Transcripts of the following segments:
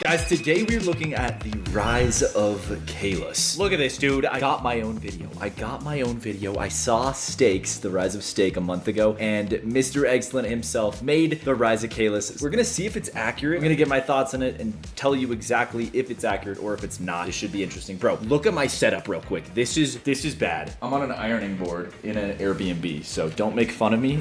Guys, today we're looking at the rise of Caylus. Look at this, dude. I got my own video. I saw Steaks, the rise of Steak, a month ago, and Mr. Excellent himself made the rise of Caylus. We're gonna see if it's accurate. I'm gonna get my thoughts on it and tell you exactly if it's accurate or if it's not. This should be interesting. Bro, look at my setup real quick. This is bad. I'm on an ironing board in an Airbnb, so don't make fun of me.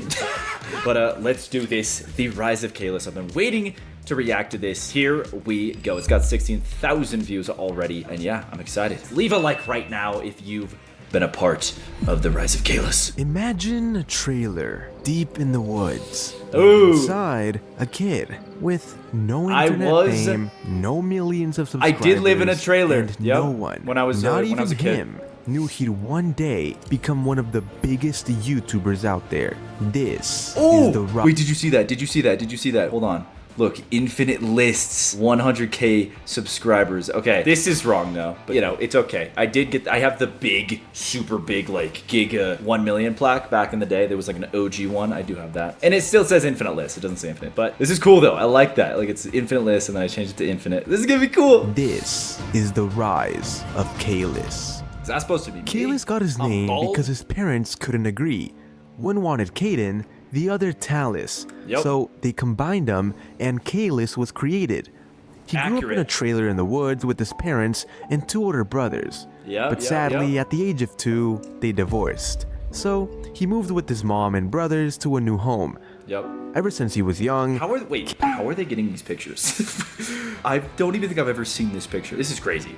But let's do this. The rise of Caylus. I've been waiting to react to this. Here we go. It's got 16,000 views already, and yeah, I'm excited. Leave a like right now if you've been a part of the rise of Caylus. Imagine a trailer deep in the woods. Ooh. Inside, a kid with no internet fame, no millions of subscribers. I did live in a trailer. And no one, when I was not when even I was a kid, him, knew he'd one day become one of the biggest YouTubers out there. This is the rise. Wait, did you see that? Did you see that? Did you see that? Hold on. Look, infinite lists, 100K subscribers. Okay, this is wrong though, but you know, it's okay. I have the big, super big, like Giga 1 million plaque back in the day. There was like an OG one. I do have that. And it still says infinite list. It doesn't say infinite, but this is cool though. I like that. Like it's infinite list and then I changed it to infinite. This is gonna be cool. This is the rise of Caylus. Is that supposed to be me? Caylus got his name because his parents couldn't agree. One wanted Caden, the other Talus. Yep. So they combined them and Caylus was created. He grew up in a trailer in the woods with his parents and two older brothers. But sadly, at the age of 2, they divorced. So he moved with his mom and brothers to a new home. Ever since he was young. How are they getting these pictures? I don't even think I've ever seen this picture. This is crazy.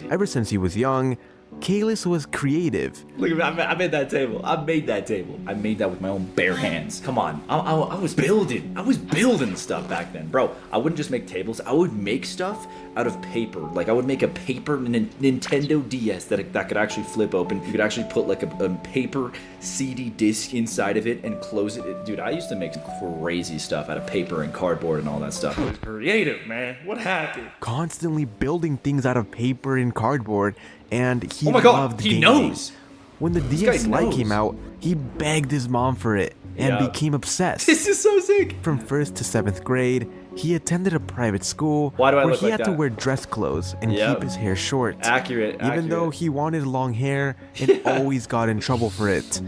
Ever since he was young, Caylus was creative. Look at me, I made that table. I made that with my own bare hands. Come on, I was building stuff back then. Bro, I wouldn't just make tables. I would make stuff out of paper. Like I would make a paper Nintendo DS that could actually flip open. You could actually put like a paper CD disc inside of it and close it. Dude, I used to make crazy stuff out of paper and cardboard and all that stuff. I was creative, man. What happened? Constantly building things out of paper and cardboard. And he loved gaming. He knows. When the DS Lite came out, he begged his mom for it and became obsessed. This is so sick. From 1st to 7th grade, he attended a private school where he had to wear dress clothes and keep his hair short. Even though he wanted long hair and always got in trouble for it.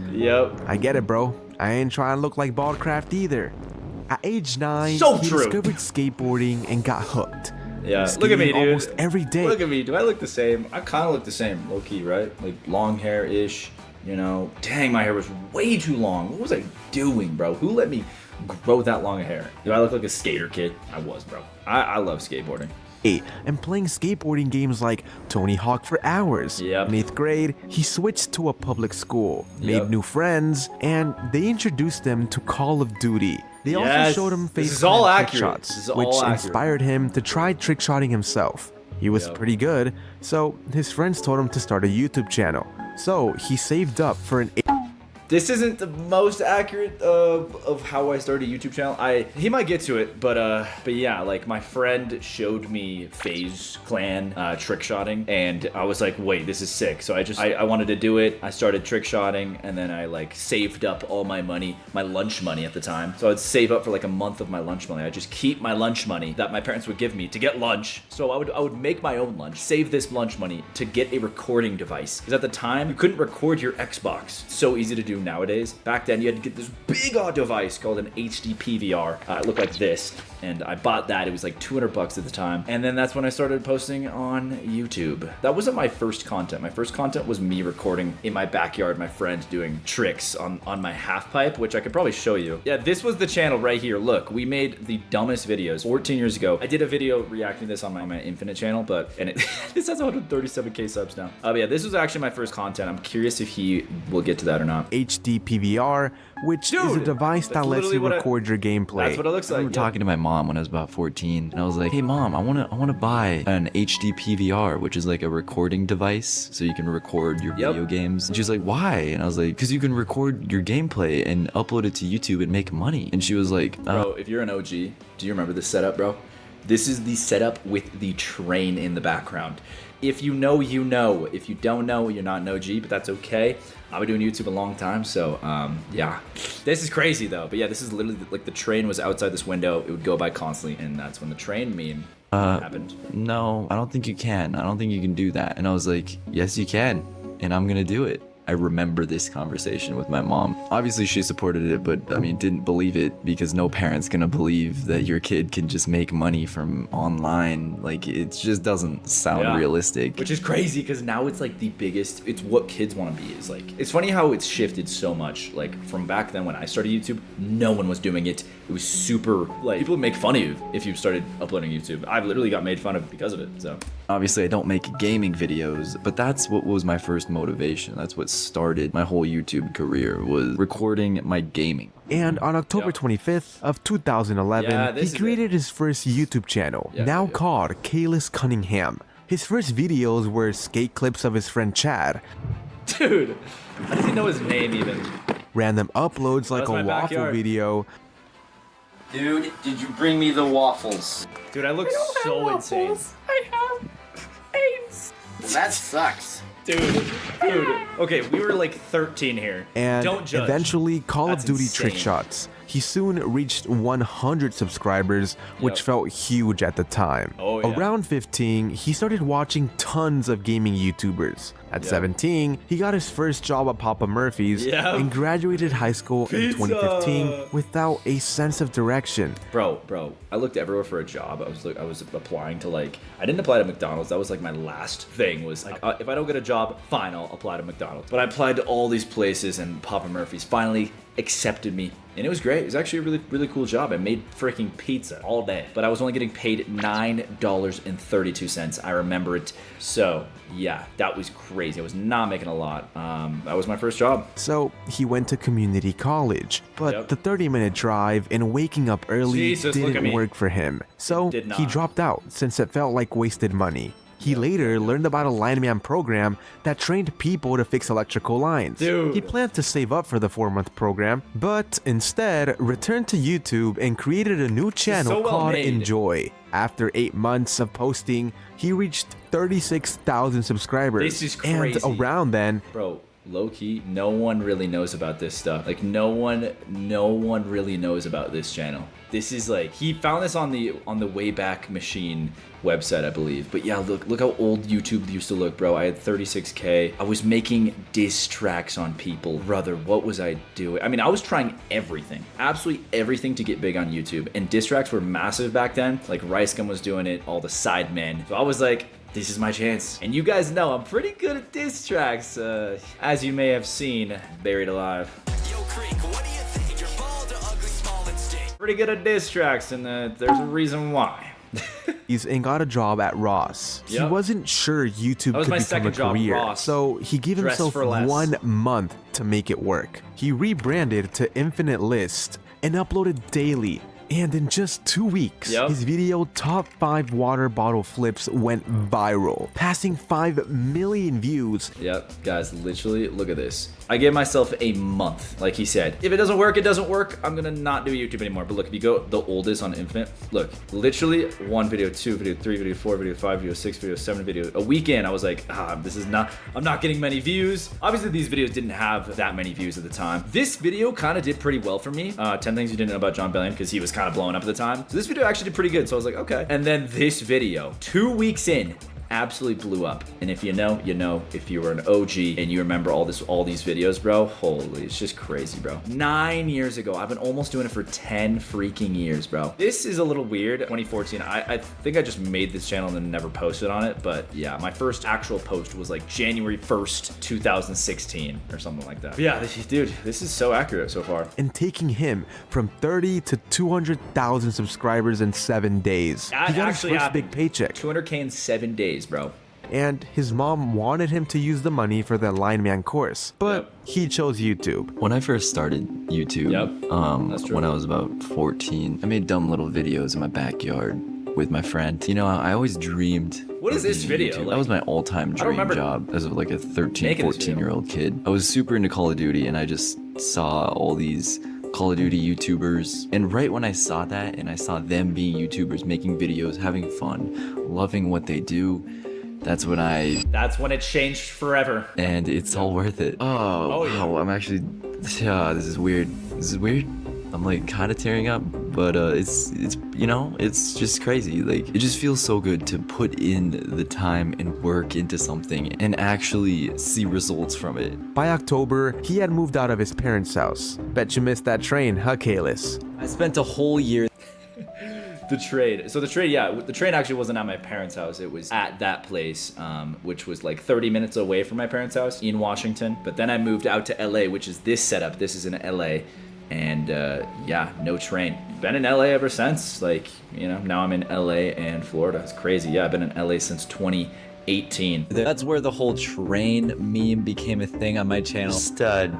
I get it, bro. I ain't trying to look like Baldcraft either. At age 9, he discovered skateboarding and got hooked. Look at me, dude. Almost every day. Look at me. Do I look the same? I kind of look the same, low-key, right? Like long hair-ish, you know. Dang, my hair was way too long. What was I doing, bro? Who let me grow that long of hair? Do I look like a skater kid? I was, bro. I love skateboarding. And playing skateboarding games like Tony Hawk for hours. In 8th grade, he switched to a public school, made new friends, and they introduced them to Call of Duty. They also showed him face trick shots, which inspired him to try trick shotting himself. He was pretty good, so his friends told him to start a YouTube channel. So he saved up for an... This isn't the most accurate of how I started a YouTube channel. He might get to it, but yeah, like my friend showed me FaZe Clan trick shotting, and I was like, wait, this is sick. So I wanted to do it. I started trick shotting, and then I like saved up all my money, my lunch money at the time. So I'd save up for like a month of my lunch money. I'd just keep my lunch money that my parents would give me to get lunch. So I would make my own lunch, save this lunch money to get a recording device. Because at the time, you couldn't record your Xbox. It's so easy to do nowadays. Back then, you had to get this big device called an HD PVR. It looked like this, and I bought that. It was like $200 at the time, and then that's when I started posting on YouTube. That wasn't my first content. My first content was me recording in my backyard, my friend doing tricks on my half pipe, which I could probably show you. Yeah, this was the channel right here. Look, we made the dumbest videos 14 years ago. I did a video reacting to this on my Infinite channel, and this has 137K subs now. But yeah, this was actually my first content. I'm curious if he will get to that or not. HD PVR, which is a device that lets you record your gameplay. That's what it looks like. I remember talking to my mom when I was about 14, and I was like, "Hey mom, I wanna buy an HD PVR, which is like a recording device, so you can record your video games." And she was like, "Why?" And I was like, "Because you can record your gameplay and upload it to YouTube and make money." And she was like, "Bro, if you're an OG, do you remember this setup, bro? This is the setup with the train in the background. If you know, you know. If you don't know, you're not an OG, but that's okay. I've been doing YouTube a long time, so yeah. This is crazy though, but yeah, this is literally like the train was outside this window. It would go by constantly, and that's when the train meme happened. No, I don't think you can. I don't think you can do that. And I was like, yes, you can, and I'm gonna do it. I remember this conversation with my mom. Obviously, she supported it, but I mean, didn't believe it because no parent's gonna believe that your kid can just make money from online. Like, it just doesn't sound realistic. Which is crazy because now it's like the biggest, it's what kids want to be. Is like, it's funny how it's shifted so much. Like, from back then when I started YouTube, no one was doing it. It was super, like, people would make fun of you if you started uploading YouTube. I've literally got made fun of because of it, so. Obviously, I don't make gaming videos, but that's what was my first motivation. That's what started my whole YouTube career, was recording my gaming. And on October 25th of 2011, he created his first YouTube channel, now called Caylus Cunningham. His first videos were skate clips of his friend Chad. Dude, I didn't know his name even. Random uploads like a waffle video. Dude, did you bring me the waffles? Dude, I look so insane. I have AIDS. That sucks. Dude. Okay, we were like 13 here. And don't judge. eventually Call of Duty insane. trick shots. He soon reached 100 subscribers, which felt huge at the time. Oh, yeah. Around 15, he started watching tons of gaming YouTubers. At 17, he got his first job at Papa Murphy's and graduated high school in 2015 without a sense of direction. Bro, I looked everywhere for a job. I was applying to, like, I didn't apply to McDonald's. That was like my last thing, was like, if I don't get a job, fine, I'll apply to McDonald's. But I applied to all these places, and Papa Murphy's finally accepted me, and it was great. It was actually a really, really cool job. I made freaking pizza all day, but I was only getting paid $9.32. I remember it. So yeah, that was crazy. I was not making a lot. That was my first job. So he went to community college, but the 30-minute drive and waking up early didn't work for him. So he dropped out since it felt like wasted money. He later learned about a lineman program that trained people to fix electrical lines. Dude. He planned to save up for the 4-month program, but instead returned to YouTube and created a new channel called Enjoy. After 8 months of posting, he reached 36,000 subscribers. This is crazy. And around then, bro, low-key, no one really knows about this stuff. Like, no one really knows about this channel. This is like, he found this on the Wayback Machine website, I believe. But yeah, look how old YouTube used to look, bro. I had 36K. I was making diss tracks on people. Brother, what was I doing? I mean, I was trying everything, absolutely everything to get big on YouTube. And diss tracks were massive back then. Like, Ricegum was doing it, all the Sidemen. So I was like, this is my chance. And you guys know I'm pretty good at diss tracks. As you may have seen, Buried Alive. Yo, Creek, what do you think? You're bald or ugly, small and stink. Pretty good at diss tracks, and there's a reason why. and got a job at Ross. He wasn't sure YouTube could become a career, so he gave himself 1 month to make it work. He rebranded to Infinite List and uploaded daily. And in just 2 weeks, his video Top 5 Water Bottle Flips went viral, passing 5 million views. Yep, guys, literally, look at this. I gave myself a month, like he said. If it doesn't work, it doesn't work. I'm gonna not do YouTube anymore. But look, if you go the oldest on Infinite, look, literally 1 video, 2 video, 3 video, 4 video, 5 video, 6 video, 7 video. A weekend, I was like, this is not, I'm not getting many views. Obviously, these videos didn't have that many views at the time. This video kind of did pretty well for me. 10 things you didn't know about John Bellion, because he was kind of blowing up at the time. So this video actually did pretty good. So I was like, okay. And then this video, 2 weeks in, absolutely blew up. And if you know, you know. If you were an OG and you remember all these videos, bro, holy, it's just crazy, bro. 9 years ago. I've been almost doing it for 10 freaking years, bro. This is a little weird. 2014, I think I just made this channel and then never posted on it. But yeah, my first actual post was like January 1st, 2016 or something like that. But yeah, dude, this is so accurate so far. And taking him from 30 to 200,000 subscribers in 7 days. He got his first big paycheck. 200K in 7 days, bro. And his mom wanted him to use the money for the lineman course, but he chose YouTube. When I first started YouTube, when I was about 14, I made dumb little videos in my backyard with my friend. You know, I always dreamed. What is this video? Like, that was my all-time dream job as like a 13, 14-year-old kid. I was super into Call of Duty, and I just saw all these Call of Duty YouTubers. And right when I saw that and I saw them being YouTubers, making videos, having fun, loving what they do, that's when it changed forever. And it's all worth it. Oh, wow, I'm actually, this is weird. I'm like kind of tearing up, but it's you know, it's just crazy. Like, it just feels so good to put in the time and work into something and actually see results from it. By October, he had moved out of his parents' house. Bet you missed that train, huh, Caylus? I spent a whole year. The trade. So the train actually wasn't at my parents' house. It was at that place, which was like 30 minutes away from my parents' house in Washington. But then I moved out to LA, which is this setup. This is in LA. And yeah, no train. Been in LA ever since. Like, you know, now I'm in LA and Florida. It's crazy. Yeah, I've been in LA since 2018. That's where the whole train meme became a thing on my channel. Stud.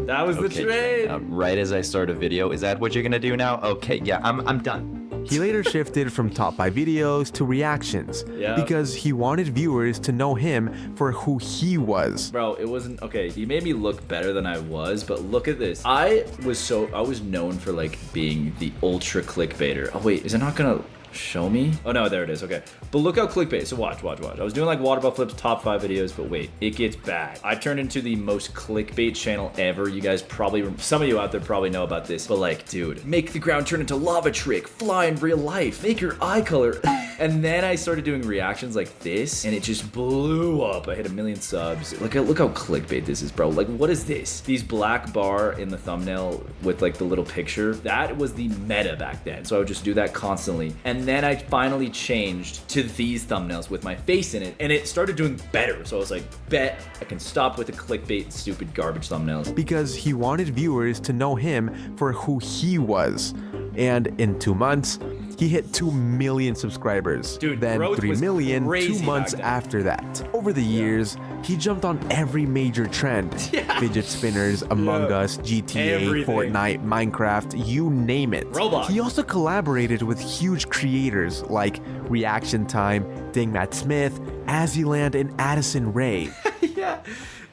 That was the train. Right as I start a video, is that what you're gonna do now? Okay, yeah, I'm done. He later shifted from top 5 videos to reactions because he wanted viewers to know him for who he was. Bro, it wasn't okay. He made me look better than I was, but look at this. I was known for like being the ultra clickbaiter. Oh wait, is it not gonna show me? Oh no, there it is. Okay, but look how clickbait. So watch. I was doing like water ball flips, top 5 videos, but wait, it gets bad. I turned into the most clickbait channel ever. You guys probably, some of you out there probably know about this, but like, dude, make the ground turn into lava trick, fly in real life, make your eye color. And then I started doing reactions like this, and it just blew up. I hit 1 million subs. Look how clickbait this is, bro. Like, what is this? These black bar in the thumbnail with like the little picture. That was the meta back then. So I would just do that constantly. And then I finally changed to these thumbnails with my face in it, and it started doing better. So I was like, bet I can stop with the clickbait, stupid garbage thumbnails. Because he wanted viewers to know him for who he was. And in 2 months, he hit 2 million subscribers. Dude, then 3 million 2 months after that. Over the years, he jumped on every major trend. Fidget spinners, Among Us, GTA, Everything. Fortnite, Minecraft, you name it. Roblox. He also collaborated with huge creators like Reaction Time, Ding Matt Smith, Azzyland, and Addison Rae. Yeah.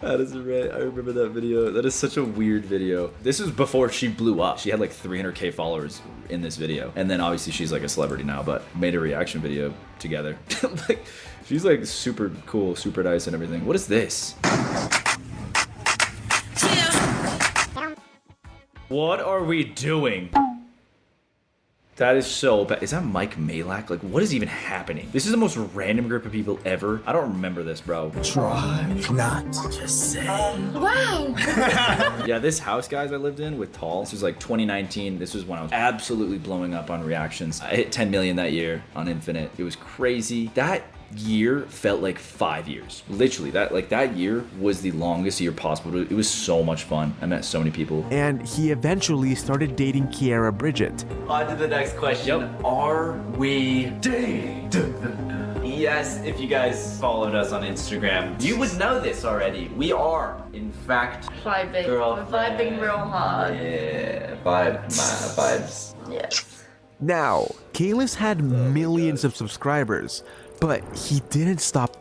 Addison Rae, I remember that video. That is such a weird video. This was before she blew up. She had like 300K followers in this video. And then obviously she's like a celebrity now, but made a reaction video together. Like, she's like super cool, super nice and everything. What is this? What are we doing? That is so bad. Is that Mike Malak? Like, what is even happening? This is the most random group of people ever. I don't remember this, bro. Try not to say. Wow. Yeah, this house, guys, I lived in with Tall. This was like 2019. This was when I was absolutely blowing up on reactions. I hit 10 million that year on Infinite. It was crazy. That year felt like 5 years. Literally, that year was the longest year possible. It was so much fun. I met so many people. And he eventually started dating Kiara Bridget. On to the next question. Yep. Are we dating? Yes, if you guys followed us on Instagram, you would know this already. We are, in fact, Vibing. Girl. We're vibing real hard. yeah, vibes. Yes. Now, Caylus had millions of subscribers, but he didn't stop